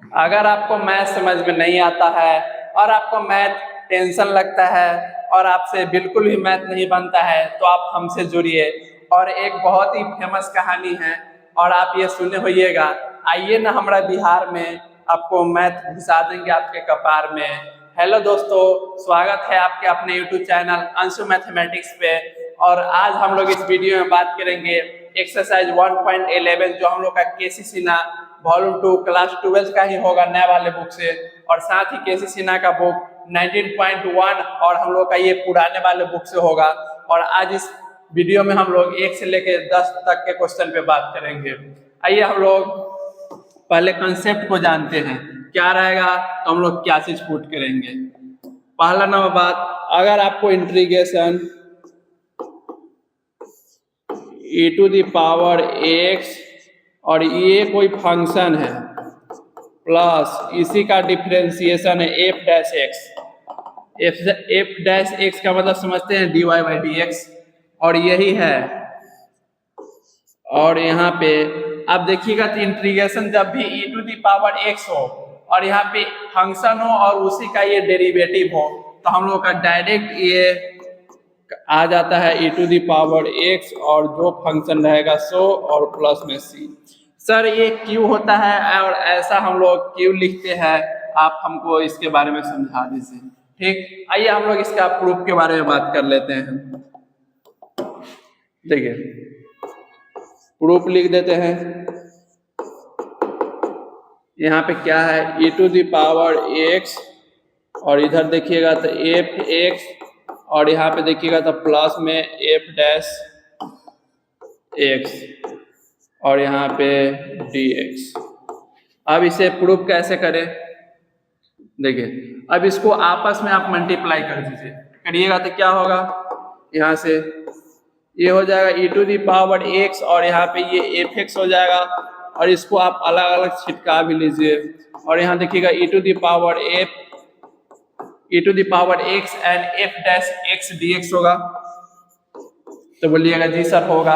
अगर आपको मैथ समझ में नहीं आता है और आपको मैथ टेंशन लगता है और आपसे बिल्कुल भी मैथ नहीं बनता है तो आप हमसे जुड़िए। और एक बहुत ही फेमस कहानी है और आप ये सुने होइएगा, आइए ना हमारा बिहार में, आपको मैथ घुसा देंगे आपके कपार में। हेलो दोस्तों, स्वागत है आपके अपने यूट्यूब चैनल अंशु मैथमेटिक्स पे। और आज हम लोग इस वीडियो में बात करेंगे एक्सरसाइज 1.11 जो हम लोग का केसी सिन्हा वॉल्यूम 2 क्लास 12 का ही होगा नए वाले बुक से, और साथ ही केसी सिन्हा का बुक 19.1 और हम लोग का ये पुराने वाले बुक से होगा। और आज इस वीडियो में हम लोग 1 से लेकर 10 तक के क्वेश्चन पे बात करेंगे। आइए हम लोग पहले कंसेप्ट को जानते हैं, क्या रहेगा तो हम लोग क्या चीज पुट करेंगे। पहला नंबर बात, अगर आपको integration e to the power x और ये कोई फंक्शन है प्लस इसी का डिफरेंशिएशन है f dash x। f dash x का मतलब समझते हैं dy बाई dx, और यही है। और यहाँ पे आप देखिएगा तो इंटीग्रेशन जब भी e to the power x हो और यहाँ पे फंक्शन हो और उसी का ये डेरिवेटिव हो तो हम लोग का डायरेक्ट ये आ जाता है e to the power x और जो फंक्शन रहेगा सो और प्लस में c। सर ये क्यों होता है और ऐसा हम लोग क्यों लिखते हैं, आप हमको इसके बारे में समझा दीजिए। ठीक, आइए हम लोग इसका प्रूफ के बारे में बात कर लेते हैं। देखिए प्रूफ लिख देते हैं। यहाँ पे क्या है, e to the power x और इधर देखिएगा तो एफ एक्स और यहाँ पे देखिएगा तो प्लस में एफ डैश एक्स और यहाँ पे डी एक्स। अब इसे प्रूफ कैसे करें, देखिए अब इसको आपस में आप मल्टीप्लाई कर दीजिए, करिएगा तो क्या होगा, यहाँ से ये हो जाएगा e to the power x और यहाँ पे ये एफ एक्स हो जाएगा और इसको आप अलग अलग छिटका भी लीजिए। और यहाँ देखिएगा e to the power x and f dash x dx होगा, तो बोलिएगा जी सर होगा।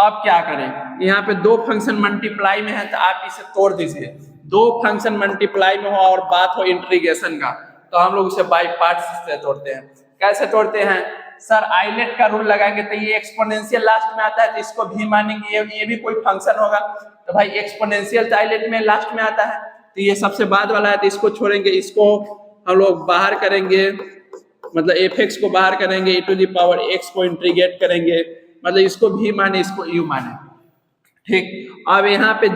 अब क्या करें, यहाँ पे दो फंक्शन मल्टीप्लाई में है तो आप इसे तोड़ दीजिए। दो फंक्शन मल्टीप्लाई में हो और बात हो इंटीग्रेशन का तो हम लोग उसे बाई पार्ट्स से तोड़ते हैं। कैसे तोड़ते हैं सर, आइलेट का रूल लगाएंगे तो ये एक्सपोनेंशियल लास्ट में आता है तो इसको भी मानेंगे, ये भी कोई फंक्शन होगा तो भाई एक्सपोनेंशियल आइलेट में लास्ट में आता है तो ये सबसे बाद वाला है तो इसको छोड़ेंगे, इसको हम लोग बाहर करेंगे, मतलब एफ एक्स को बाहर करेंगे, e to the power x को इंटीग्रेट करेंगे, मतलब इसको भी माने इसको u माने। ठीक, अब यहाँ पे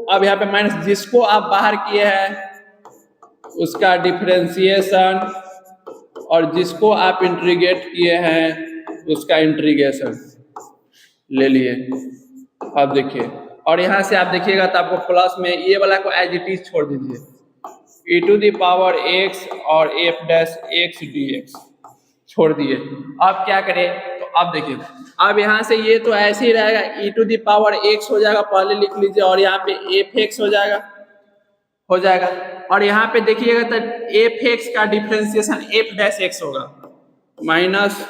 अब यहाँ पे माइनस जिसको आप बाहर किए हैं उसका डिफरेंशिएशन और जिसको आप इंटीग्रेट किए हैं उसका इंटीग्रेशन ले लिए। अब देखिए, और यहाँ से आप देखिएगा तो आपको प्लस में ये वाला को एज इट इज छोड़ दीजिए, e to the power x और f डैश x dx छोड़ दिए। अब क्या करें, तो अब देखिए अब यहाँ से ये तो ऐसे ही रहेगा, e to the power x हो जाएगा, पहले लिख लीजिए, और यहाँ पे एफ एक्स हो जाएगा और यहाँ पे देखिएगा तो एफ एक्स का डिफरेंशिएशन एफ डैश एक्स होगा माइनस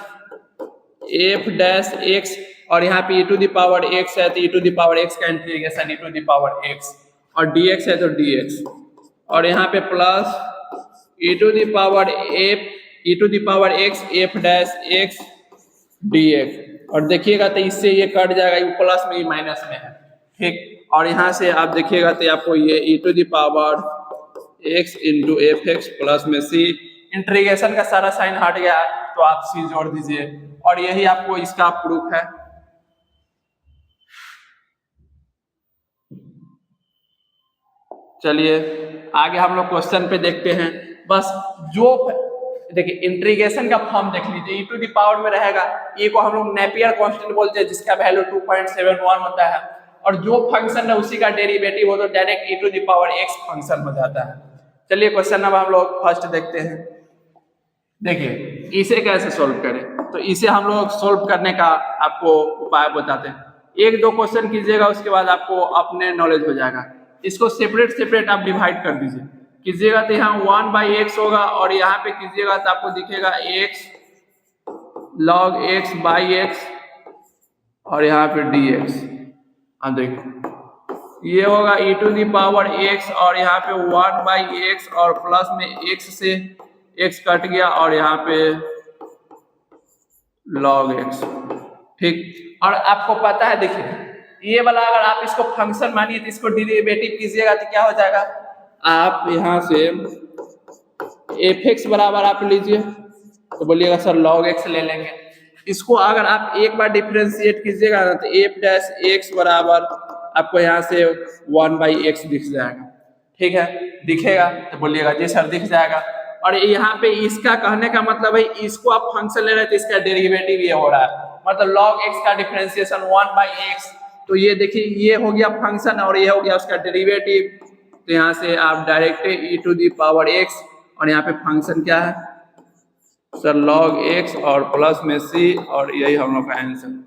एफ डैश एक्स, और यहाँ पे e to the power x है तो e to the power x का integration e to the power x और dx है तो dx, और यहाँ पे plus e to the power x F dash x dx, और देखिएगा तो इससे ये कट जाएगा, ये प्लस में ये माइनस में है। ठीक, और यहाँ से आप देखिएगा तो आपको ये e to the power x into F X plus में c, इंटीग्रेशन का सारा साइन हट गया तो आप c जोड़ दीजिए, और यही आपको इसका प्रूफ है। चलिए आगे हम लोग क्वेश्चन पे देखते हैं। बस जो देखिए इंटीग्रेशन का फॉर्म देख लीजिए, e टू द पावर में रहेगा, e को हम लोग नेपियर कांस्टेंट बोलते हैं जिसका वैल्यू 2.71 होता है, और जो फंक्शन है उसी का डेरिवेटिव हो तो direct e to the power x function हो जाता है। चलिए क्वेश्चन अब हम लोग फर्स्ट देखते हैं। देखिए इसे कैसे सोल्व करें, तो इसे हम लोग सोल्व करने का आपको उपाय बताते हैं। एक दो क्वेश्चन कीजिएगा उसके बाद आपको अपने नॉलेज हो जाएगा। इसको सेपरेट आप डिवाइड कर दीजिए, कीजिएगा तो यहाँ 1/x होगा और यहाँ पे कीजिएगा तो आपको दिखेगा x log x by x और यहाँ पे dx। हाँ देखिए ये होगा e to the power x और यहाँ पे 1/x और प्लस में x से x कट गया और यहाँ पे log x। ठीक, और आपको पता है देखिए ये वाला अगर आप इसको फंक्शन मानिए तो इसको डेरिवेटिव कीजिएगा तो क्या हो जाएगा, आप यहाँ से fx बराबर आप लीजिए तो बोलिएगा सर log x ले लेंगे। इसको अगर आप एक बार डिफरेंशिएट कीजिएगा ना तो f डैश x बराबर आपको यहाँ से 1/x दिख जाएगा। ठीक है, दिखेगा तो बोलिएगा जी सर दिख जाएगा। और यहाँ पे इसका कहने का मतलब है इसको आप फंक्शन ले रहे हैं तो इसका डेरिवेटिव ये हो रहा है, मतलब log x का डिफरेंशिएशन 1/x। तो ये देखिए ये हो गया फंक्शन और ये हो गया उसका डेरिवेटिव। तो यहाँ से आप direct e to the power x और यहाँ पे फंक्शन क्या है सर log x और प्लस में c और यही हम लोग का आंसर।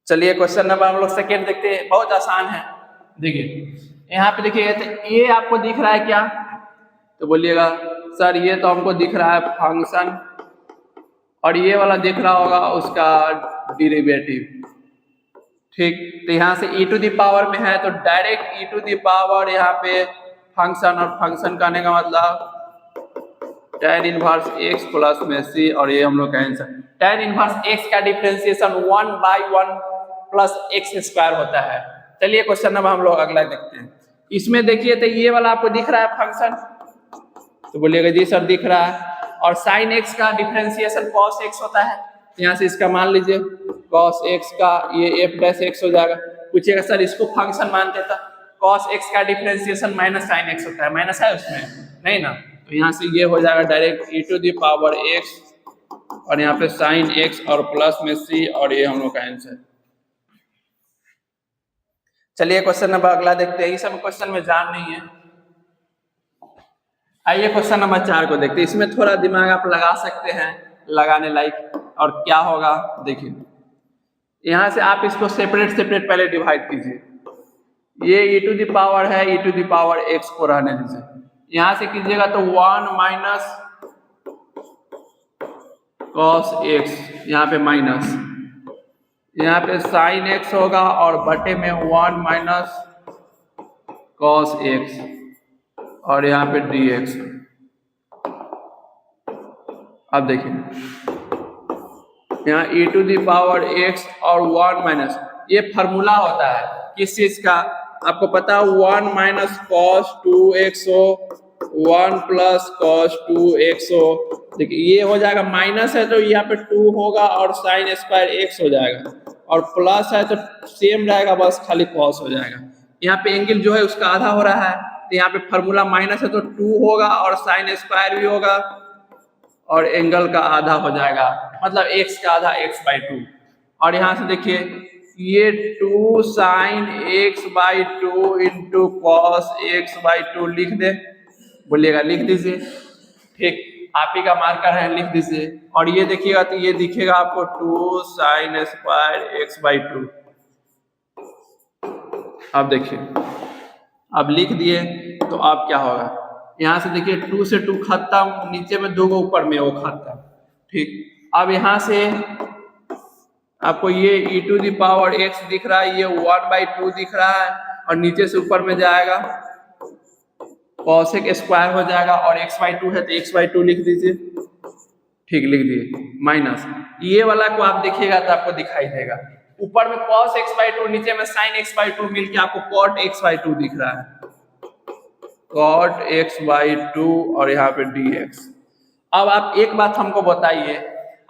चलिए क्वेश्चन नंबर हम लोग सेकेंड देखते हैं, बहुत आसान है। देखिए यहाँ पे देखिए तो ये आपको दिख रहा है क्या, तो बोलिएगा सर ये तो हमको दिख रहा है फंक्शन और ये वाला दिख रहा होगा उसका डेरिवेटिव। ठीक, तो यहाँ से e टू दी पावर में है तो direct e to the power यहाँ पे फंक्शन, और फंक्शन करने का मतलब tan इनवर्स x प्लस में c और ये हम लोग का आंसर। tan इनवर्स x का डिफरेंशिएशन 1/1 प्लस x स्क्वायर होता है। चलिए क्वेश्चन नंबर हम लोग अगला देखते हैं। इसमें देखिए तो ये वाला आपको दिख रहा है फंक्शन, तो बोलिएगा जी सर दिख रहा है। और sin x का डिफरेंशिएशन cos x होता है, यहाँ से इसका मान लीजिए cos x का ये f डैश x हो जाएगा। पूछिएगा सर इसको फंक्शन मानते तो cos x का डिफरेंशिएशन माइनस sin x होता है, माइनस है उसमें नहीं ना, तो यहाँ से ये हो जाएगा direct e to the power x और यहाँ पे sin x और प्लस में c और ये हम लोग का आंसर। चलिए क्वेश्चन नंबर अगला देखते हैं, इस सब क्वेश्चन में जान नहीं है। आइए क्वेश्चन नंबर 4 को देखते हैं, इसमें थोड़ा दिमाग आप लगा सकते हैं, लगाने लायक। और क्या होगा देखिए, यहाँ से आप इसको सेपरेट सेपरेट पहले डिवाइड कीजिए। ये e टू दी पावर है, e to the power x को रहने दीजिए। यहाँ से कीजिएगा तो 1 माइनस cos x, यहाँ पे माइनस, यहाँ पे sin x होगा और बटे में 1 माइनस cos x और यहाँ पे dx। अब देखिए यहाँ e to the power x और 1 माइनस, ये फार्मूला होता है किस चीज का आपको पता है, 1 माइनस cos 2x हो, 1 प्लस cos 2x हो। देखिए ये हो जाएगा, माइनस है तो यहाँ पे 2 होगा और साइन स्क्वायर x हो जाएगा, और प्लस है तो सेम रहेगा बस खाली cos हो जाएगा। यहाँ पे एंगल जो है उसका आधा हो रहा है, तो यहाँ पे फार्मूला माइनस है तो 2 होगा और साइन स्क्वायर भी होगा और एंगल का आधा हो जाएगा, मतलब x का आधा x/2। और यहाँ से देखिए ये 2 sign x/2 into cos x/2 लिख दे, बोलिएगा लिख दीजिए। ठीक, आप ही का मार्कर है, लिख दीजिए। और ये देखिएगा तो ये दिखेगा आपको 2 साइन स्क्वायर x/2। अब देखिए अब लिख दिए तो अब क्या होगा, यहाँ से देखिए 2 से 2 खत्म, नीचे में 2 ऊपर में वो खत्म। ठीक, अब यहाँ से आपको ये e to the power x दिख रहा है, ये 1/2 दिख रहा है और नीचे से ऊपर में जाएगा cos x स्क्वायर हो जाएगा और x/2 है तो x/2 लिख दीजिए। ठीक, लिख दिए। माइनस ये वाला को आप देखिएगा तो आपको दिखाई देगा, ऊपर में cos x/2 नीचे में sin x/2 मिलके आपको cot x/2 दिख रहा है, cot x/2 और यहाँ पे dx। अब आप एक बात हमको बताइए,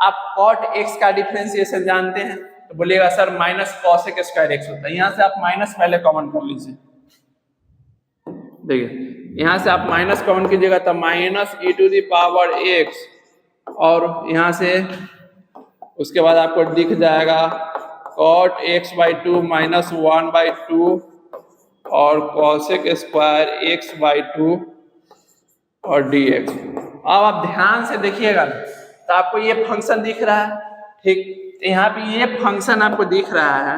आप cot x का डिफरेंशिएशन जानते हैं, तो बोलिएगा sir minus cos x square x होता है। यहाँ से आप माइनस पहले कॉमन कर लीजिए। देखिए यहाँ से आप माइनस कॉमन कीजिएगा तो minus e to the power x और यहाँ से उसके बाद आपको दिख जाएगा cot x/2 माइनस 1/2 और cos x स्क्वायर x/2 और dx। अब आप ध्यान से देखिएगा तो आपको ये फंक्शन दिख रहा है। ठीक, तो यहाँ पे ये फंक्शन आपको दिख रहा है,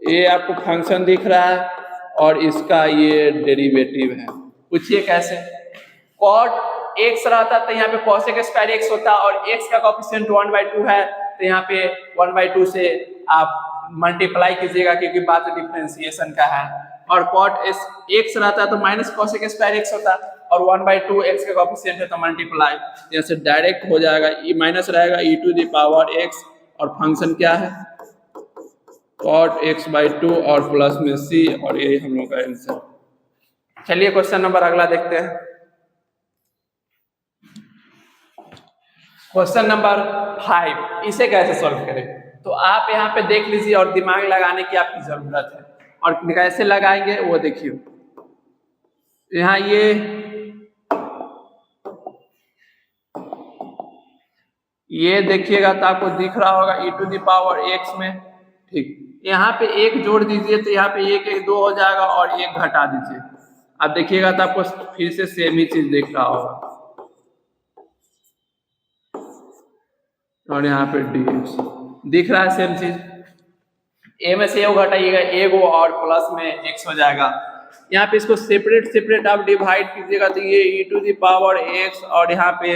ये आपको फंक्शन दिख रहा है और इसका ये डेरिवेटिव है। पूछिए कैसे, cot x रहता तो यहाँ पे cos x स्क्वायर x होता और x का कोएफिशिएंट 1/2 है तो यहाँ पे 1/2 से आप मल्टीप्लाई कीजिएगा क्योंकि बात डिफरेंशिएशन का है। और कॉट एक्स रहता है तो माइनस कोसेक स्क्वायर एक्स होता है, और 1/2 एक्स का कोफिशिएंट है तो मल्टीप्लाई, जैसे डायरेक्ट हो जाएगा, ई माइनस रहेगा e⁻x और फंक्शन क्या है cot x/2 और प्लस में c, और यही हम लोग का आंसर। चलिए क्वेश्चन नंबर अगला देखते हैं। क्वेश्चन नंबर 5, इसे कैसे सॉल्व करें? तो आप यहाँ पे देख लीजिए और दिमाग लगाने की आपकी जरूरत है, और कैसे लगाएंगे वो देखिए। यहाँ ये देखिएगा तो आपको दिख रहा होगा e⁻x में, ठीक। यहाँ पे एक जोड़ दीजिए तो यहाँ पे 1 1 2 हो जाएगा, और 1 घटा दीजिए, आप देखिएगा तो आपको फिर से सेम ही चीज दिख रहा होगा, और यहाँ पे dx दिख रहा है सेम चीज। a में से वो घटाइएगा, एगो और प्लस में x हो जाएगा। यहाँ पे इसको सेपरेट आप डिवाइड कीजिएगा तो ये e⁻x और यहाँ पे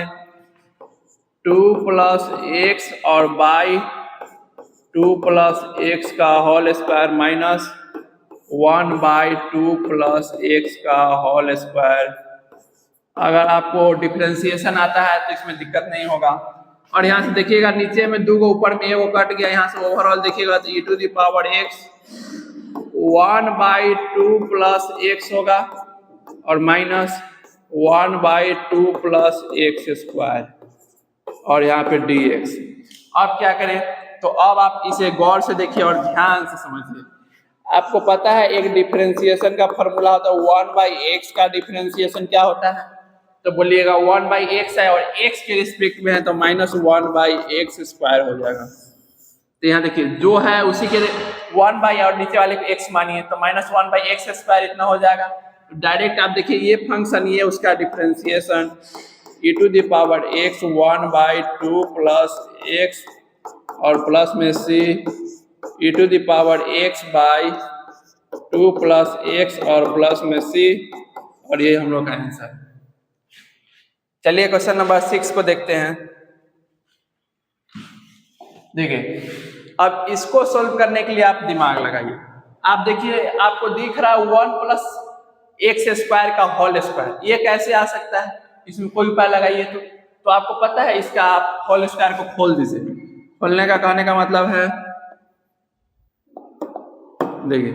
2 + x और बाई 2 + x का होल स्क्वायर माइनस 1/2 + x का होल स्क्वायर। अगर आपको डिफरेंशिएशन आता है तो इसमें दिक्कत नहीं होगा। और यहाँ से देखिएगा नीचे में 2 गो, ऊपर में एगो कट गया, यहाँ से ओवरऑल देखिएगा तो e⁻x 1/2 + x होगा और माइनस 1/2 + x², और यहाँ पे dx। अब क्या करें? तो अब आप इसे गौर से देखिए और ध्यान से समझिए। आपको पता है एक डिफरेंशिएशन का फॉर्मूला होता है 1/x का डिफरेंशिएशन क्या होता है? तो बोलिएगा 1/x है और x के रिस्पेक्ट में है तो -1/x² हो जाएगा। तो यहाँ देखिए जो है उसी के 1/ और नीचे वाले को x मानिए तो -1/x² इतना हो जाएगा। तो डायरेक्ट आप देखिए ये फंक्शन, ये उसका डिफरेंशिएशन e⁻x 1/2 + x और प्लस में c e⁻x/2 + x और प्लस में c, और ये हम लोग का आंसर। चलिए क्वेश्चन नंबर 6 को देखते हैं। देखिए अब इसको सॉल्व करने के लिए आप दिमाग लगाइए। आप देखिए आपको दिख रहा है 1 + x² का होल स्क्वायर, ये कैसे आ सकता है? इसमें कोई उपाय लगाइए। तो आपको पता है इसका आप होल स्क्वायर को खोल दीजिए। खोलने का कहने का मतलब है, देखिए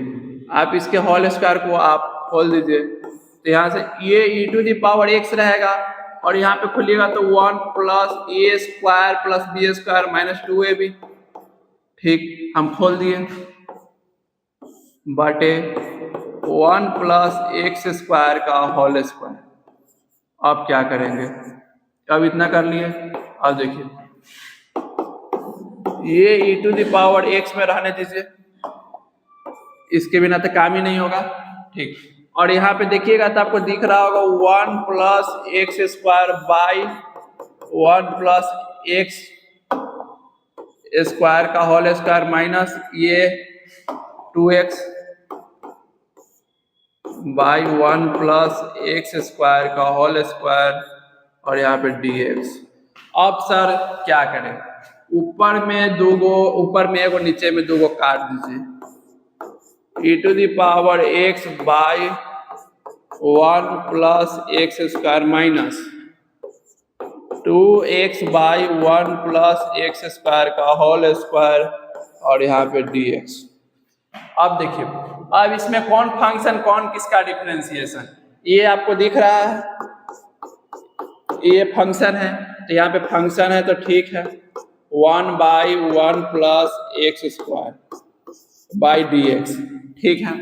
आप इसके होल स्क्वायर को आप खोल दीजिए तो यहाँ से ये e⁻x रहेगा, और यहाँ पे खोलिएगा तो 1 + a² + b² - 2ab, ठीक। हम खोल दिए, बटे 1 + x² का होल स्क्वायर। अब क्या करेंगे? अब इतना कर लिए। अब देखिए ये e⁻x में रहने दीजिए, इसके बिना तो काम ही नहीं होगा, ठीक। और यहाँ पे देखिएगा तो आपको दिख रहा होगा 1 + x² बाई 1 + x² का होल स्क्वायर माइनस ये 2x बाई 1 + x² का होल स्क्वायर, और यहाँ पे dx। अब सर क्या करें? ऊपर में 2 गो, ऊपर में एगो, नीचे में 2 गो काट दीजिए। e⁻x by 1 + x² minus 2x by 1 + x² का होल स्क्वायर, और यहाँ पे dx। अब देखिए अब इसमें कौन फंक्शन, कौन किसका डिफरेंशिएशन, ये आपको दिख रहा है, ये फंक्शन है, तो यहाँ पे फंक्शन है तो ठीक है 1/1 + x² बाई dx, ठीक है।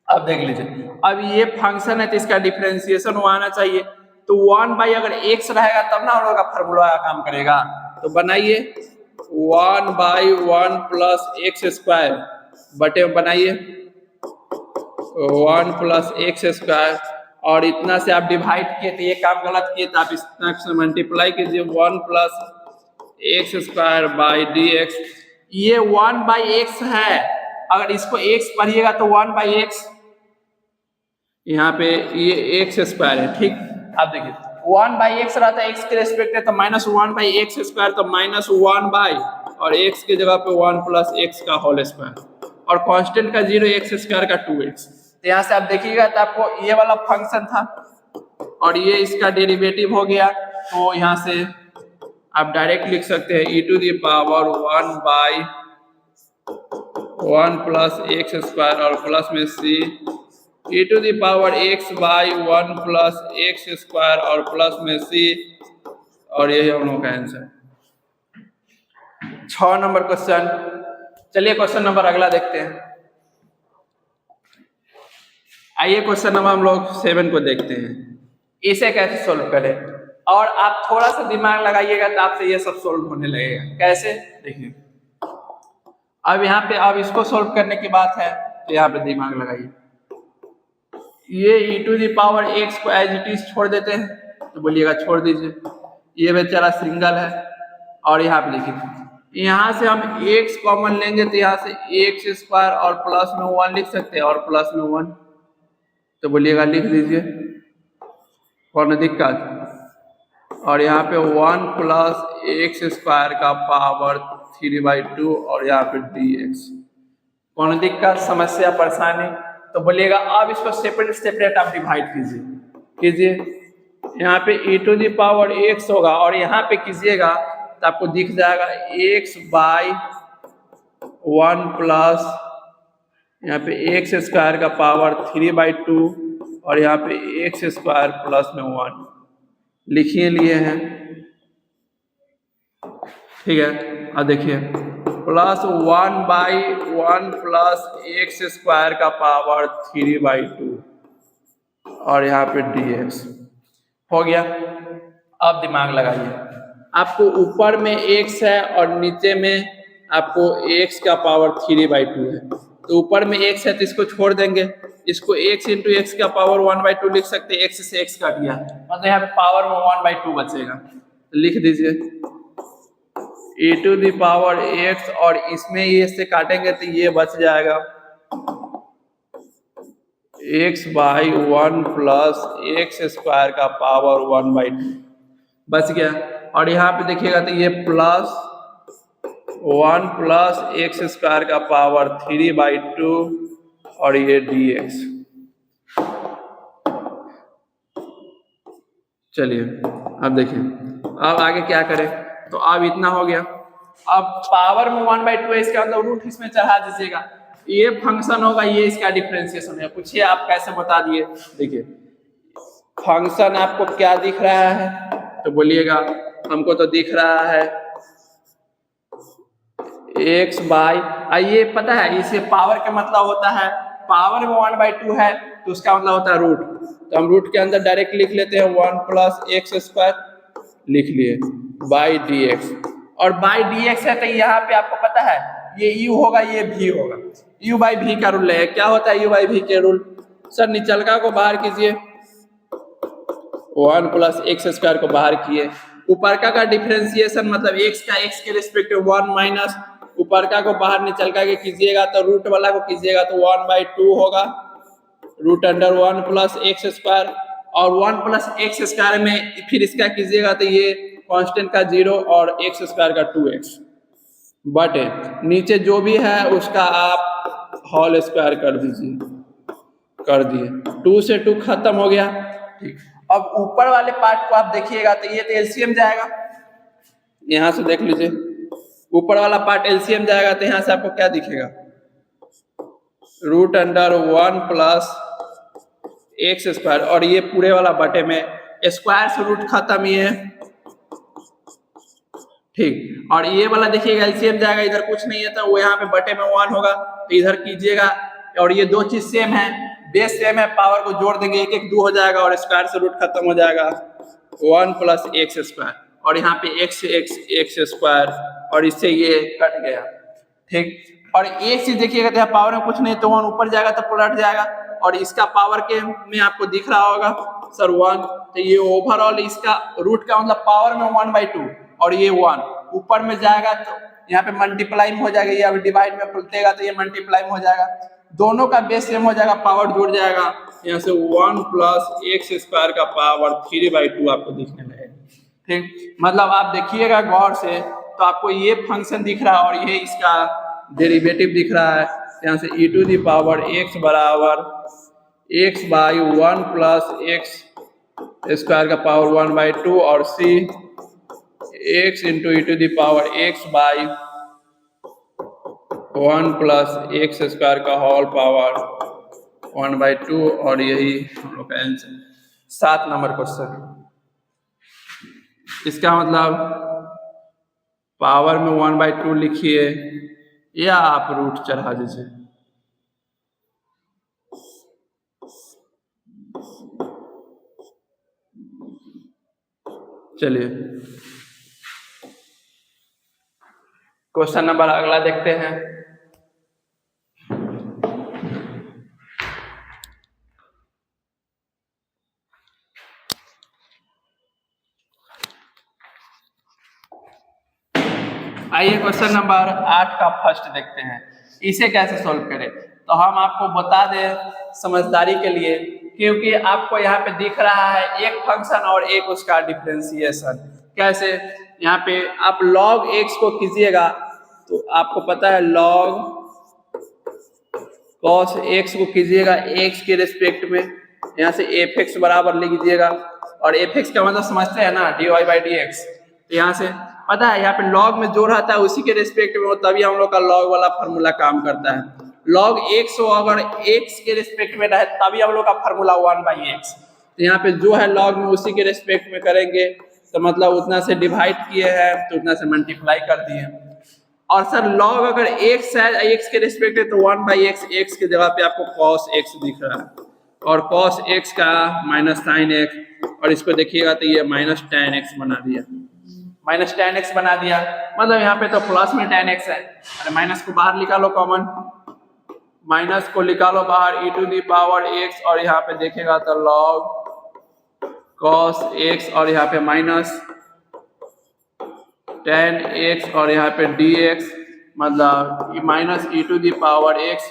अब देख लीजिए अब ये फंक्शन है तो इसका डिफरेंशिएशन वो आना चाहिए, तो 1/ अगर x रहेगा तब ना हम लोग का फार्मूला काम करेगा। तो बनाइए 1/1 + x² बटे बनाइए 1 + x², और इतना से आप डिवाइड किए तो ये काम गलत किए, तो आप इतना से मल्टीप्लाई कीजिए 1 + x² बाई dx। ये 1/x है, अगर इसको x पढ़िएगा तो 1/x, यहाँ पे ये x² है, ठीक। आप देखिए 1/x रहता है x के रेस्पेक्ट है तो -1/x² तो -1/x और x की जगह पे 1 प्लस एक्स का होल स्क्वायर और कांस्टेंट का 0 एक्स स्क्वायर का 2x। तो यहाँ से आप देखिएगा तो आपको ये वाला फंक्शन था और ये इसका डेरिवेटिव हो गया, तो यहाँ से आप डायरेक्ट लिख सकते हैं e to the power 1 plus x square और प्लस में c e to the power x by 1 plus x square और प्लस में c, और यही हम लोगों का आंसर 6 नंबर क्वेश्चन। चलिए क्वेश्चन नंबर अगला देखते हैं। आइए क्वेश्चन नंबर हम लोग 7 को देखते हैं, इसे कैसे सोल्व करें। और आप थोड़ा सा दिमाग लगाइएगा तो आपसे ये सब सोल्व होने लगेगा। कैसे, देखिए अब यहाँ पे अब इसको सोल्व करने की बात है तो यहाँ पे दिमाग लगाइए। ये e to the power x को एज इट इज छोड़ देते हैं, तो बोलिएगा छोड़ दीजिए, ये बेचारा सिंगल है। और यहाँ पे देखिए यहाँ से हम x कॉमन लेंगे तो यहाँ से एक्स स्क्वायर और प्लस में 1 लिख सकते हैं और प्लस में 1, तो बोलिएगा लिख दीजिए, कौन दिक्कत। और यहाँ पे 1 प्लस एक्स स्क्वायर का पावर 3/2 और यहाँ पे dx, कौन दिक्कत, समस्या परेशानी। तो बोलिएगा अब इसको सेपरेट सेपरेट आप डिवाइड कीजिए। यहाँ पे e to the power x होगा और यहाँ पे कीजिएगा तो आपको दिख जाएगा x बाई 1 प्लस यहाँ पे एक्स स्क्वायर का पावर 3/2 और यहाँ पे एक्स स्क्वायर प्लस में 1 लिखिए लिए हैं, ठीक है। अब देखिए प्लस 1/1 प्लस एक्स स्क्वायर का पावर 3/2 और यहाँ पे dx हो गया। अब दिमाग लगाइए, आपको ऊपर में x है और नीचे में आपको x का पावर 3/2 है, तो ऊपर में x है तो इसको छोड़ देंगे, इसको x इंटू एक्स का पावर 1/2 लिख सकते हैं, x से x काट दिया मतलब यहाँ पे पावर में 1/2 बचेगा, तो लिख दीजिए e to the power x और इसमें ये से काटेंगे तो ये बच जाएगा x by 1 plus x square का पावर 1/2 बच गया। और यहाँ पे देखिएगा तो ये प्लस 1 प्लस एक्स स्क्वायर का पावर 3/2 और ये dx। चलिए अब देखिए अब आगे क्या करें, तो अब इतना हो गया। अब पावर में 1/2 है, इसका मतलब रूट इसमें चढ़ा दीजिएगा, ये फंक्शन होगा, ये इसका डिफरेंशिएशन है। पूछिए आप कैसे बता दिए। देखिए फंक्शन आपको क्या दिख रहा है, तो बोलिएगा हमको तो दिख रहा है x बाई, ये पता है इसे पावर का मतलब होता है, पावर में 1/2 है तो उसका मतलब होता है रूट, तो हम रूट के अंदर डायरेक्ट लिख लेते हैं 1 प्लस एक्स स्क्वायर लिख लिए बाई dx। और बाई dx है तो यहाँ पे आपको पता है ये u होगा ये v होगा, u बाई v का रूल है। क्या होता है u बाई v के रूल, सर निचलका को बाहर कीजिए, 1 प्लस एक्स स्क्वायर को बाहर किए, ऊपरका का डिफरेंशिएशन मतलब x का x के रिस्पेक्ट 1 माइनस ऊपरका को बाहर निचलका के कीजिएगा तो रूट वाला को कीजिएगा तो 1/2 होगा root under 1 plus x square, और 1 प्लस एक्स स्क्वायर में फिर इसका कीजिएगा तो ये कांस्टेंट का 0 और एक्स स्क्वायर का 2x बटे नीचे जो भी है उसका आप होल स्क्वायर कर दीजिए, कर दिए, 2 से 2 खत्म हो गया, ठीक। अब ऊपर वाले पार्ट को आप देखिएगा तो ये तो एलसीएम जाएगा, यहां से देख लीजिए ऊपर वाला पार्ट एलसीएम जाएगा तो यहां से आपको क्या दिखेगा root under 1 plus x square, और ये पूरे वाला बटे में स्क्वायर से रूट खत्म ही है, ठीक। और ये वाला देखिएगा एलसीएम जाएगा, इधर कुछ नहीं है तो वो यहाँ पे बटे में 1 होगा तो इधर कीजिएगा, और ये दो चीज सेम है, बेस सेम है, पावर को जोड़ देंगे 1 1 2 हो जाएगा और स्क्वायर से रूट खत्म हो जाएगा 1 प्लस एक्स स्क्वायर, और यहाँ पे एक्स स्क्वायर और इससे ये कट गया, ठीक। और एक चीज देखिएगा तो पावर में कुछ नहीं तो 1 ऊपर जाएगा तो पलट जाएगा, और इसका पावर के में आपको दिख रहा होगा सर 1, तो ये ओवरऑल इसका रूट का मतलब पावर में 1/2 और ये 1 ऊपर में जाएगा तो यहाँ पे मल्टीप्लाई हो जाएगा, ये अब डिवाइड में पलटेगा तो ये मल्टीप्लाई हो जाएगा, दोनों का बेस सेम हो जाएगा, पावर जुड़ जाएगा, यहाँ से 1 प्लस एक्स स्क्वायर का पावर 3/2 आपको दिखने लगेगा, ठीक। मतलब आप देखिएगा गौर से तो आपको ये फंक्शन दिख रहा है और ये इसका डेरिवेटिव दिख रहा है। यहाँ से e to the power x बराबर x by 1 plus x square का पावर 1/2 और c x into e to the power x by 1 plus x square का होल पावर 1/2 और यही हम लोग का आंसर 7 नंबर क्वेश्चन। इसका मतलब पावर में 1/2 लिखिए या आप रूट चढ़ा दीजिए। चलिए क्वेश्चन नंबर अगला देखते हैं। आइए क्वेश्चन नंबर 8 का फर्स्ट देखते हैं, इसे कैसे सॉल्व करें। तो हम आपको बता दें समझदारी के लिए, क्योंकि आपको यहाँ पे दिख रहा है एक फंक्शन और एक उसका डिफरेंशिएशन। कैसे, यहाँ पे आप log x को कीजिएगा तो आपको पता है log cos x को कीजिएगा x के रिस्पेक्ट में, यहाँ से fx बराबर लिख दीजिएगा और fx का मतलब समझते हैं ना dy/dx। तो यहाँ से पता है यहाँ पे log में जो रहता है उसी के रिस्पेक्ट में हो, तभी हम लोग का log वाला फार्मूला काम करता है। log x हो अगर x के रिस्पेक्ट में रहे तभी हम लोग का फार्मूला 1/x। तो यहाँ पे जो है log में उसी के रिस्पेक्ट में करेंगे तो मतलब उतना से डिवाइड किए हैं तो उतना से मल्टीप्लाई कर दिए। और सर log अगर x है x के रिस्पेक्ट है तो 1/x, x के जगह पे आपको cos x दिख रहा है और cos x का माइनस sin x और इसको देखिएगा तो ये माइनस tan x बना दिया, माइनस tan x बना दिया। मतलब यहाँ पे तो प्लस में tan x है, अरे माइनस को बाहर निकालो कॉमन, माइनस को निकालो बाहर e to the power x और यहाँ पे देखेगा तो log cos x और यहाँ पे माइनस tan x और यहाँ पे dx, मतलब minus e to the power x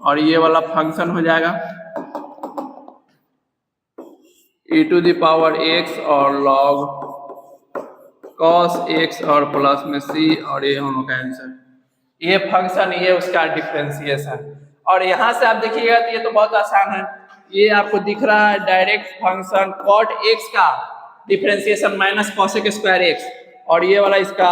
और ये वाला फंक्शन हो जाएगा e to the power x और log cos x और प्लस में c और ये हम लोग का आंसर। ये फंक्शन ये उसका डिफरेंशिएशन। और यहाँ से आप देखिएगा तो ये तो बहुत आसान है, ये आपको दिख रहा है डायरेक्ट फंक्शन cot x का differentiation minus cosec square x और ये वाला इसका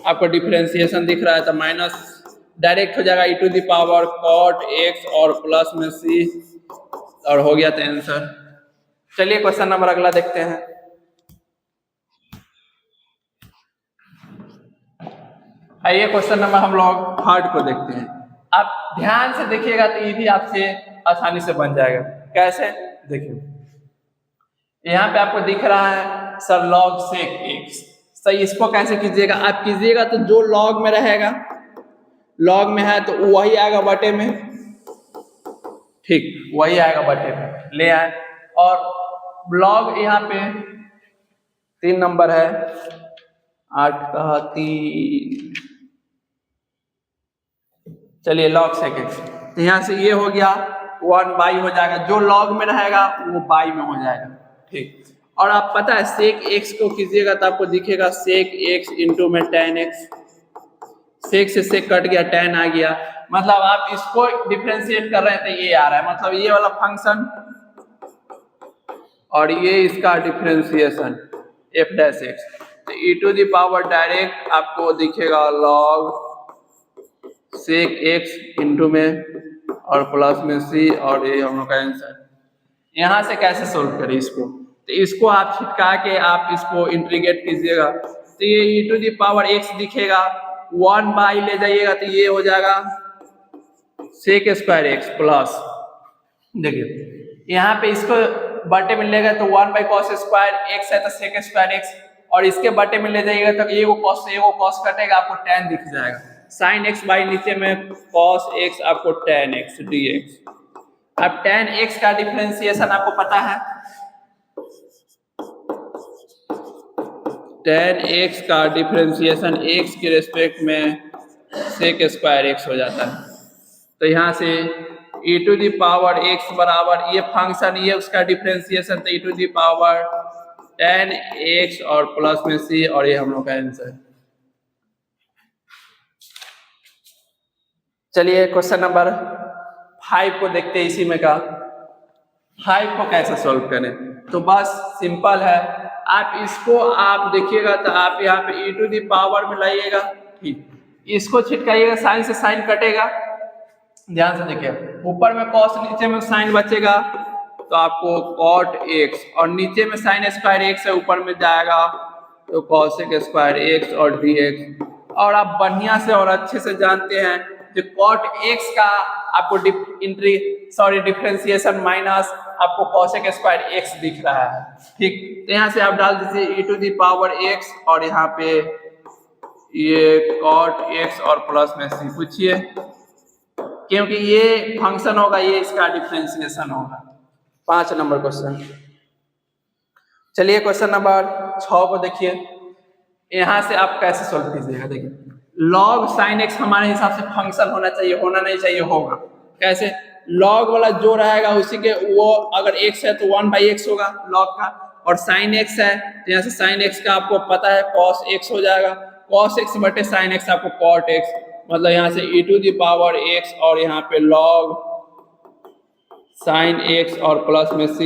आपको डिफरेंशिएशन दिख रहा है तो माइनस डायरेक्ट हो जाएगा e to the power cot x और प्लस में c और हो गया तो आंसर। चलिए क्वेश्चन नंबर अगला देखते हैं। आइए क्वेश्चन नंबर हम लोग थर्ड को देखते हैं। आप ध्यान से देखिएगा तो ये भी आपसे आसानी से बन जाएगा। कैसे, देखिए यहाँ पे आपको दिख रहा है सर log sec x, सही इसको कैसे कीजिएगा, आप कीजिएगा तो जो log में रहेगा, log में है तो वही आएगा बटे में, ठीक वही आएगा बटे में ले आए। और log यहाँ पे 3 नंबर है, 8 का 3, चलिए log sec x, तो यहाँ से ये हो गया 1/, हो जाएगा जो log में रहेगा वो बाई में हो जाएगा, ठीक। और आप पता है sec x को कीजिएगा तो आपको दिखेगा sec x इंटू में tan x, sec से sec कट गया tan आ गया, मतलब आप इसको डिफरेंशिएट कर रहे हैं तो ये आ रहा है, मतलब ये वाला फंक्शन और ये इसका डिफरेंशिएशन f'(x), तो e to the power direct आपको दिखेगा log sec x इंटू में और प्लस में c और ये हम लोग का आंसर। यहाँ से कैसे सोल्व करें इसको, तो इसको आप छिटका के आप इसको इंटीग्रेट कीजिएगा तो ये e to the power x दिखेगा, 1/, ले जाइएगा तो ये हो जाएगा sec स्क्वायर x प्लस, देखिए यहाँ पे इसको बटे में लेगा तो 1/cos स्क्वायर x है तो sec स्क्वायर x और इसके बटे में ले जाइएगा तो ये वो cos कटेगा, आपको tan दिख जाएगा, sin x बाई नीचे में cos x आपको tan x dx। अब tan x का डिफरेंशिएशन आपको पता है, tan x का डिफरेंशिएशन x के रिस्पेक्ट में sec स्क्वायर x हो जाता है। तो यहाँ से e to the power x बराबर ये फंक्शन ये उसका डिफरेंशिएशन, तो e to the power tan x और प्लस में c और ये हम लोग का आंसर। चलिए क्वेश्चन नंबर 5 को देखते हैं। इसी में का 5 को कैसे सॉल्व करें, तो बस सिंपल है। आप इसको आप देखिएगा तो आप यहाँ पे e टू दी पावर में लाइएगा, ठीक, इसको छिटकाइएगा, साइन से साइन कटेगा, ध्यान से देखिए, ऊपर में कॉस नीचे में साइन बचेगा, तो आपको कॉट x और नीचे में साइन स्क्वायर x है, ऊपर में जाएगा तो कॉसेक स्क्वायर x और dx। और आप बढ़िया से और अच्छे से जानते हैं जो कॉट x का आपको डिफरेंशिएशन माइनस आपको कॉसेक स्क्वायर x दिख रहा है, ठीक। तो यहाँ से आप डाल दीजिए e to the power x और यहाँ पे ये कॉट x और प्लस में c, पूछिए, क्योंकि ये फंक्शन होगा, ये इसका डिफरेंशिएशन होगा। 5 नंबर क्वेश्चन। चलिए क्वेश्चन नंबर 6 को देखिए। यहाँ से आप कैसे सोल्व कीजिएगा, देखिए लॉग साइन x हमारे हिसाब से फंक्शन होना चाहिए, होना नहीं चाहिए, होगा। कैसे? लॉग वाला जो रहेगा उसी के, वो अगर x है तो 1/x होगा लॉग का, और साइन x है तो यहाँ से साइन x का आपको पता है cos x हो जाएगा, cos x बटे साइन x आपको cot x, मतलब यहाँ से e to the power x और यहाँ पे log साइन x और प्लस में c,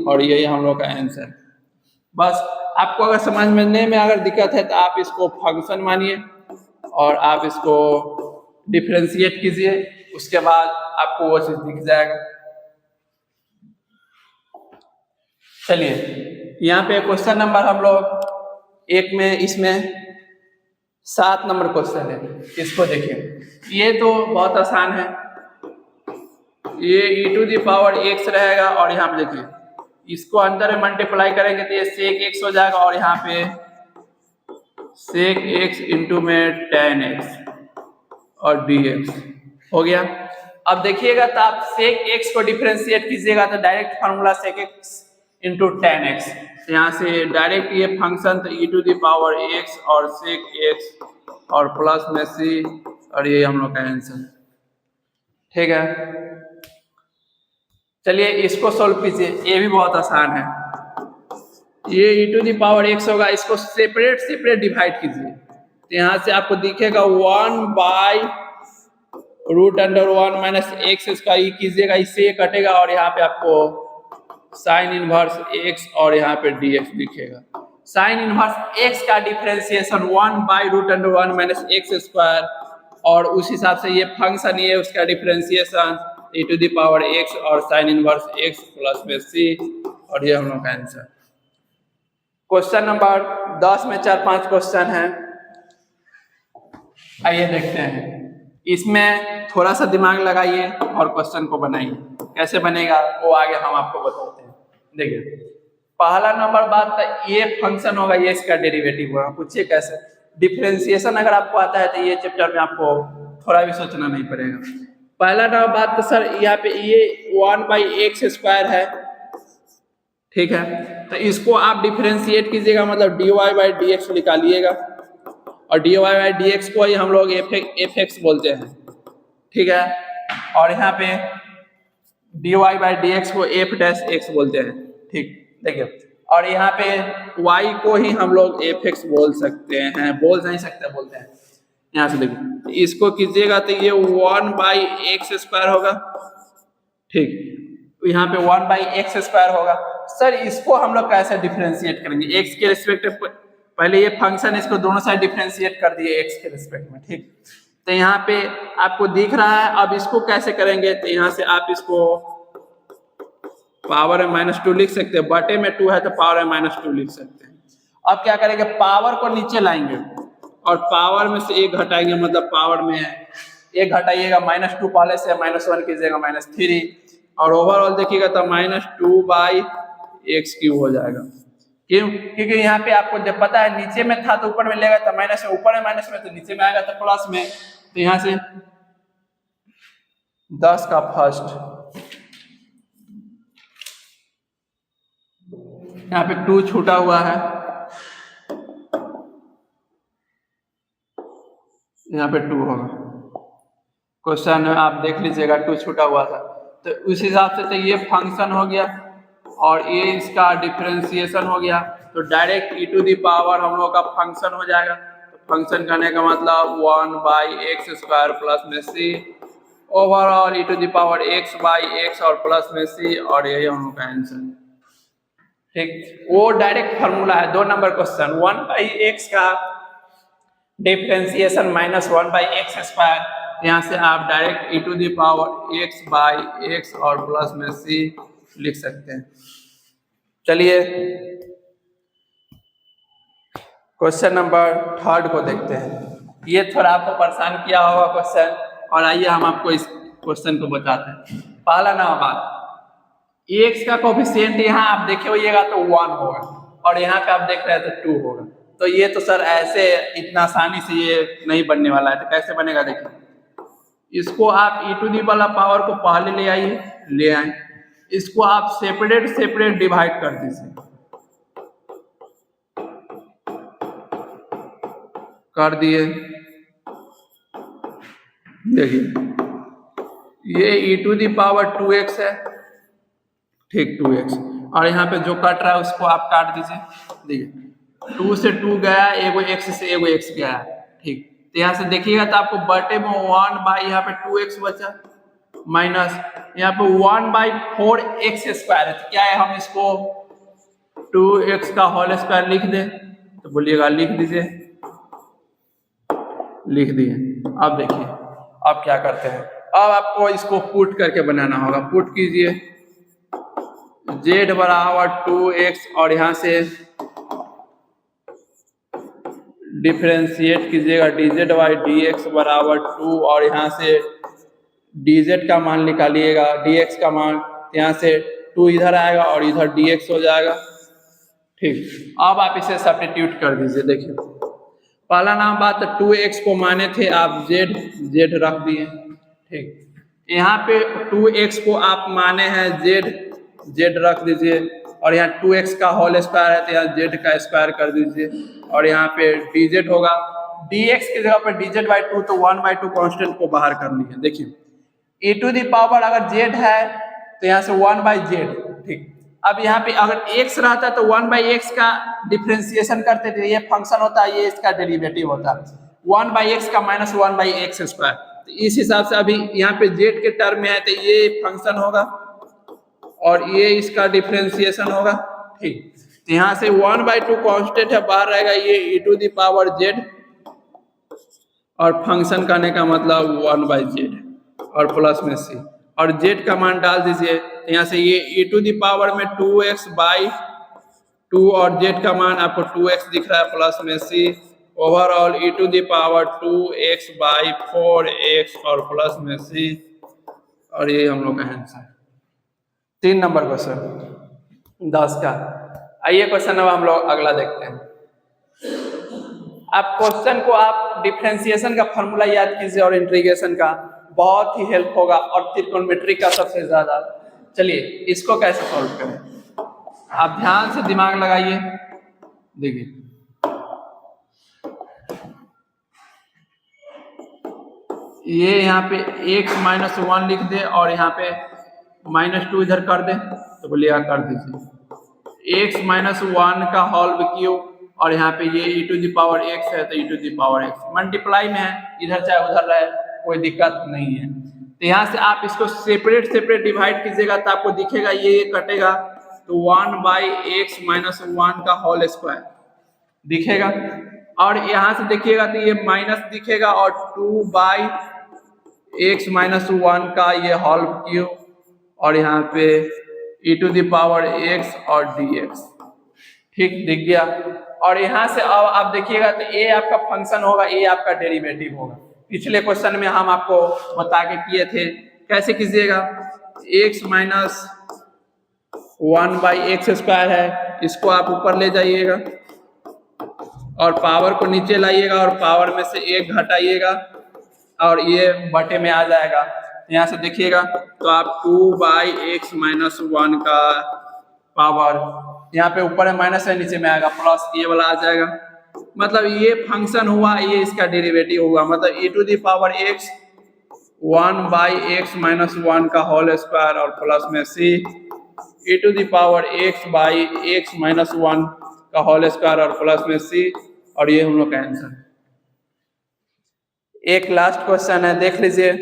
और यही हम लोग का आंसर। बस आपको अगर समझने में अगर दिक्कत है तो आप इसको फंक्शन मानिए और आप इसको डिफरेंशिएट कीजिए, उसके बाद आपको वो चीज दिख जाएगा। चलिए यहाँ पे क्वेश्चन नंबर हम लोग एक में, इसमें 7 नंबर क्वेश्चन है, इसको देखिए। ये तो बहुत आसान है, ये e to the power x रहेगा और यहाँ पे देखिए इसको अंदर में मल्टीप्लाई करेंगे तो ये सेक x हो जाएगा, और यहाँ पे सेक x इंटू में tan x और dx हो गया। अब देखिएगा तो आप सेक x को डिफरेंशिएट कीजिएगा तो direct formula sec x into tan x, यहाँ से डायरेक्ट ये फंक्शन तो e to the power x और सेक x और प्लस में c, और ये हम लोग का आंसर, ठीक है। चलिए इसको सोल्व कीजिए, ये भी बहुत आसान है। ये e to the power x होगा, इसको सेपरेट डिवाइड कीजिए, तो यहाँ से आपको दिखेगा 1/√1 माइनस x, इसका ई कीजिएगा, इससे ये कटेगा, और यहाँ पे आपको साइन इनवर्स x और यहाँ पे dx दिखेगा। साइन इनवर्स x का डिफरेंशिएशन 1/√1 माइनस x स्क्वायर, और उस हिसाब से ये फंक्शन, ये उसका differentiation e to the power x और साइन इनवर्स x प्लस में c, और ये हम लोग का आंसर। क्वेश्चन नंबर 10 में 4-5 क्वेश्चन है, आइए देखते हैं। इसमें थोड़ा सा दिमाग लगाइए और क्वेश्चन को बनाइए, कैसे बनेगा वो आगे हम आपको बताते हैं। देखिए पहला नंबर बात तो ये फंक्शन होगा, ये इसका डेरिवेटिव होगा, पूछिए कैसे। डिफरेंशिएशन अगर आपको आता है तो ये चैप्टर में आपको थोड़ा भी सोचना नहीं पड़ेगा। पहला नंबर बात तो सर यहाँ पे ये 1/x² है, ठीक है, तो इसको आप डिफरेंशिएट कीजिएगा, मतलब dy/dx निकालिएगा, और dy/dx को ही हम लोग fx बोलते हैं, ठीक है, और यहाँ पे dy/dx को f'(x) बोलते हैं, ठीक। देखिए, और यहाँ पे y को ही हम लोग fx बोल सकते हैं, बोल नहीं सकते, बोलते हैं। यहाँ से देखिए इसको कीजिएगा तो ये 1/x² होगा, ठीक, यहाँ पे 1/x² होगा। सर इसको हम लोग कैसे डिफरेंशिएट करेंगे, x के रिस्पेक्ट, पहले ये फंक्शन, इसको दोनों साइड डिफरेंशिएट कर दिए x के रिस्पेक्ट में, ठीक। तो यहाँ पे आपको दिख रहा है, अब इसको कैसे करेंगे, तो यहाँ से आप इसको पावर में -2 लिख सकते हैं, बटे में 2 है तो पावर में -2 लिख सकते हैं। अब क्या करेंगे, पावर को नीचे लाएंगे और पावर में से 1 घटाएंगे, मतलब पावर में 1 घटाइएगा, -2 पहले से, -1 कीजिएगा -3, और ओवरऑल देखिएगा तो -2/x³ हो जाएगा। क्यों? क्योंकि यहाँ पे आपको जब पता है नीचे में था तो ऊपर में लेगा तो माइनस में, ऊपर में माइनस में तो नीचे में आएगा तो प्लस में, तो यहाँ से 10 का फर्स्ट, यहाँ पे 2 छूटा हुआ है, यहाँ पे 2 होगा। क्वेश्चन आप देख लीजिएगा, 2 छूटा हुआ था, तो उस हिसाब से तो ये फंक्शन हो गया और ये इसका डिफरेंशिएशन हो गया, तो direct e to the power हम लोग का फंक्शन हो जाएगा। तो फंक्शन करने का मतलब 1/x² प्लस में c, overall e to the power x by x और प्लस में सी, और यही हम लोग का आंसर। ठीक, वो डायरेक्ट फार्मूला है 2 नंबर क्वेश्चन। 1/x का डिफरेंशिएशन माइनस 1/x², यहाँ से आप direct e to the power x by x और प्लस में सी लिख सकते हैं। चलिए क्वेश्चन नंबर 3 को देखते हैं। ये थोड़ा आपको परेशान किया होगा क्वेश्चन, और आइए हम आपको इस क्वेश्चन को बताते हैं। पहला नंबर बात, एक्स का कोफिशिएंट यहाँ आप देखे होइएगा तो 1 होगा, और यहाँ पे आप देख रहे हैं तो 2 होगा। तो ये तो सर ऐसे इतना आसानी से ये नहीं बनने वाला है, तो कैसे बनेगा देखिए। इसको आप ई टू दी वाला पावर को पहले ले आइए, ले आए, इसको आप सेपरेट डिवाइड कर दीजिए, कर दिए। देखिए ये ई टू दी पावर 2x है, ठीक 2x, और यहाँ पे जो कट रहा है उसको आप काट दीजिए। देखिए 2 से 2 गया, एगो x से एगो x गया, ठीक। तो यहाँ से देखिएगा तो आपको बटे में 1 बाई यहाँ पे 2x बचा, माइनस यहाँ पे 1/4x² है। तो क्या है, हम इसको 2x का होल स्क्वायर लिख दें, तो बोलिएगा लिख दीजिए, लिख दिए। अब देखिए अब क्या करते हैं, अब आपको इसको पुट करके बनाना होगा। पुट कीजिए z बराबर 2x, और यहाँ से डिफरेंशिएट कीजिएगा dz बाई dx बराबर 2, और यहाँ से dz का मान निकालिएगा, dx का मान, यहाँ से 2 इधर आएगा और इधर dx हो जाएगा, ठीक। अब आप इसे सब्स्टिट्यूट कर दीजिए। देखिए पहला नाम बात 2x को माने थे आप z रख दिए, ठीक। यहाँ पे 2x को आप माने हैं z रख दीजिए, और यहाँ 2x का होल स्क्वायर है तो यहाँ z का स्क्वायर कर दीजिए, और यहाँ पे dz होगा, dx की जगह पर dz/2, तो 1/2 कांस्टेंट को बाहर कर लिए। देखिए e टू दी पावर अगर z है तो यहाँ से 1/z, ठीक। अब यहाँ पे अगर x रहता तो 1/x का डिफरेंशिएशन करते थे, ये फंक्शन होता है, ये इसका डेरिवेटिव होता है, 1/x का माइनस 1/x²। तो इस हिसाब से अभी यहाँ पे z के टर्म में है तो ये फंक्शन होगा और ये इसका डिफरेंशिएशन होगा, ठीक। तो यहाँ से 1/2 कांस्टेंट है, बाहर रहेगा ये e to the power z, और फंक्शन करने का मतलब 1/z और प्लस में c, और z का मान डाल दीजिए। यहाँ से ये e टू दी पावर में 2x/2, और z का मान आपको 2x दिख रहा है, प्लस में c, overall e to the power 2x/4x और प्लस में c, और ये हम लोग का आंसर। 3 नंबर क्वेश्चन 10 का। आइए क्वेश्चन अब हम लोग अगला देखते हैं। आप क्वेश्चन को आप डिफरेंशिएशन का फॉर्मूला याद कीजिए और इंटीग्रेशन का, बहुत ही हेल्प होगा, और त्रिकोणमिति का सबसे ज्यादा। चलिए इसको कैसे सॉल्व करें, आप ध्यान से दिमाग लगाइए। देखिए ये यहाँ पे x-1 लिख दे, और यहाँ पे -2 इधर कर दे, तो बोलिएगा कर दीजिए। x-1 का होल क्यूब, और यहाँ पे ये e to the power x है तो e to the power x multiply में है, इधर चाहे उधर रहे कोई दिक्कत नहीं है। तो यहाँ से आप इसको सेपरेट डिवाइड कीजिएगा तो आपको दिखेगा ये कटेगा, तो 1/x-1 का होल स्क्वायर दिखेगा, और यहाँ से देखिएगा तो ये माइनस दिखेगा, और 2/x-1 का ये होल क्यूब, और यहाँ पे e to the power x और dx, ठीक दिख गया। और यहाँ से अब आप देखिएगा तो a आपका फंक्शन होगा, a आपका डेरिवेटिव होगा। पिछले क्वेश्चन में हम आपको बता के किए थे, कैसे कीजिएगा, x-1/x² है, इसको आप ऊपर ले जाइएगा और पावर को नीचे लाइएगा, और पावर में से 1 घटाइएगा और ये बटे में आ जाएगा। यहाँ से देखिएगा तो आप 2/x-1 का पावर, यहाँ पे ऊपर है माइनस है, नीचे में आएगा प्लस, ये वाला आ जाएगा। मतलब ये फंक्शन हुआ, ये इसका डेरिवेटिव हुआ, मतलब e to the power x 1/x-1 का होल स्क्वायर और प्लस में c e to the power x/x-1 का होल स्क्वायर और प्लस में c, और ये हम लोग का आंसर है। एक लास्ट क्वेश्चन है, देख लीजिए।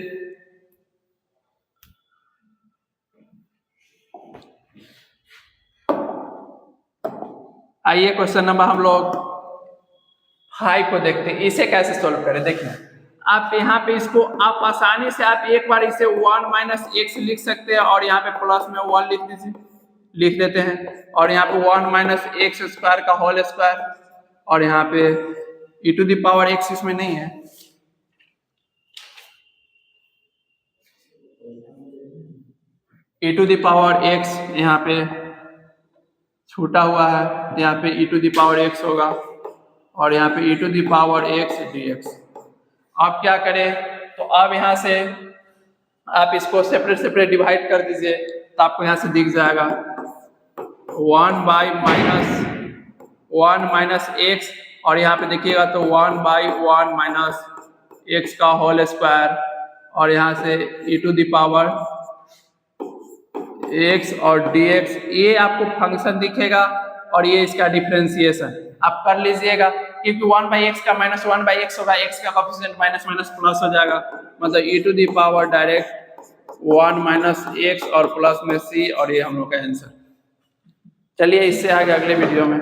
आइए क्वेश्चन नंबर हम लोग 5 को देखते हैं, इसे कैसे सोल्व करें। देखिए आप यहाँ पे इसको आप आसानी से आप एक बार इसे 1 माइनस एक्स लिख सकते हैं और यहाँ पे प्लस में 1 लिख देते हैं और यहाँ पे 1 माइनस एक्स स्क्वायर का होल स्क्वायर और यहाँ पे e to the power x इसमें नहीं है, e to the power x यहाँ पे छूटा हुआ है, यहाँ पे e to the power x होगा और यहाँ पे e to the power x dx। आप क्या करें, तो अब यहाँ से आप इसको सेपरेट डिवाइड कर दीजिए तो आपको यहाँ से दिख जाएगा 1 माइनस एक्स और यहाँ पे देखिएगा तो 1 माइनस एक्स का होल स्क्वायर और यहाँ से e to the power x और dx, ये आपको फंक्शन दिखेगा और ये इसका डिफरेंशिएशन आप कर लीजिएगा, क्योंकि 1/x का माइनस 1/x होगा, x का कोएफिशिएंट माइनस माइनस प्लस हो जाएगा, मतलब e to the power direct 1 minus x और प्लस में c और ये हम लोग का आंसर। चलिए इससे आगे अगले वीडियो में